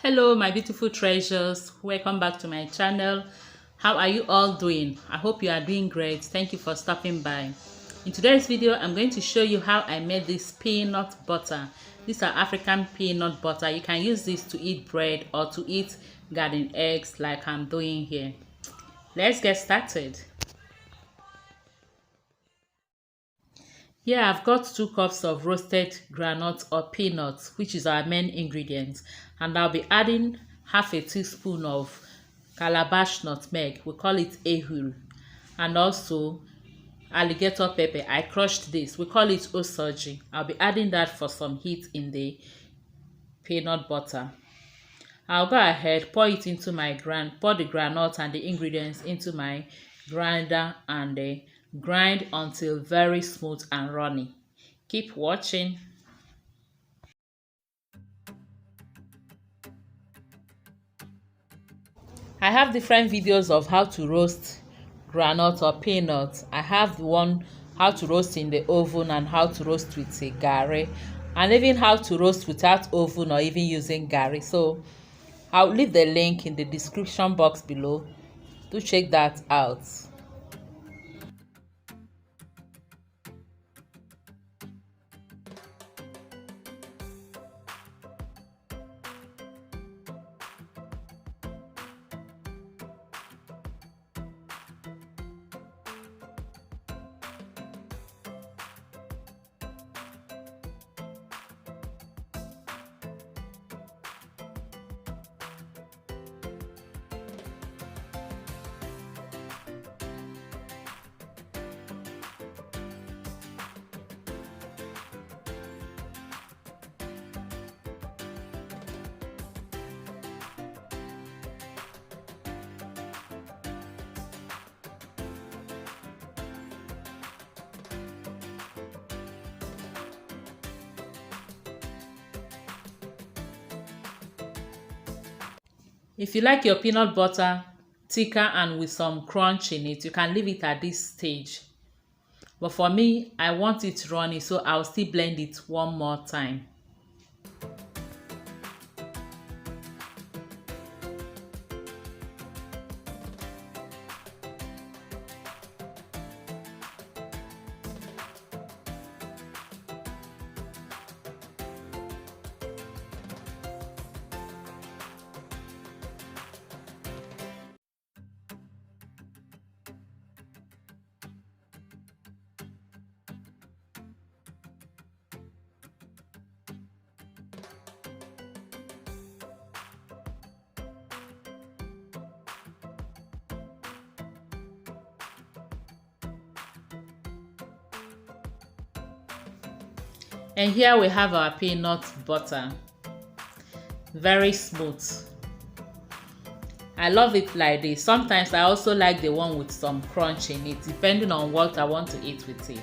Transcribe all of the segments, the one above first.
Hello my beautiful treasures, welcome back to my channel. How are you all doing? I hope you are doing great. Thank you for stopping by. In today's video I'm going to show you how I made this peanut butter. These are African peanut butter. You can use this to eat bread or to eat garden eggs like I'm doing here. Let's get started. Here I've got 2 cups of roasted groundnut or peanuts, which is our main ingredient, and I'll be adding half a teaspoon of calabash nutmeg, we call it ehuru, and also alligator pepper. I crushed this, we call it Ose Oji. I'll be adding that for some heat in the peanut butter. I'll go ahead, pour the groundnut and the ingredients into my grinder and grind until very smooth and runny. Keep watching. I have different videos of how to roast groundnut or peanuts. I have the one how to roast in the oven and how to roast with a gari, and even how to roast without oven or even using gari. So I'll leave the link in the description box below. Do check that out. If you like your peanut butter thicker and with some crunch in it, you can leave it at this stage. But for me, I want it runny, so I'll still blend it one more time. And here we have our peanut butter. Very smooth. I love it like this. Sometimes I also like the one with some crunch in it, depending on what I want to eat with it.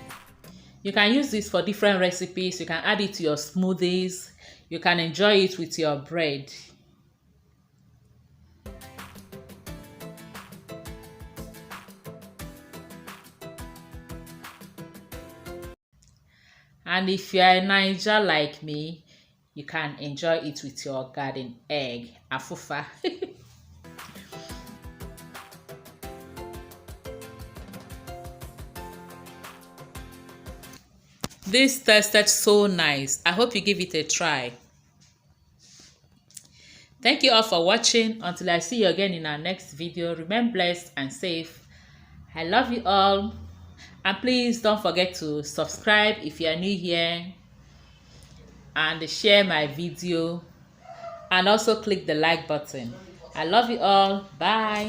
You can use this for different recipes. You can add it to your smoothies. You can enjoy it with your bread. And if you're a Niger like me, you can enjoy it with your garden egg, afufa. This tasted so nice. I hope you give it a try. Thank you all for watching. Until I see you again in our next video, remain blessed and safe. I love you all. And please don't forget to subscribe if you are new here, and share my video, and also click the like button. I love you all. Bye.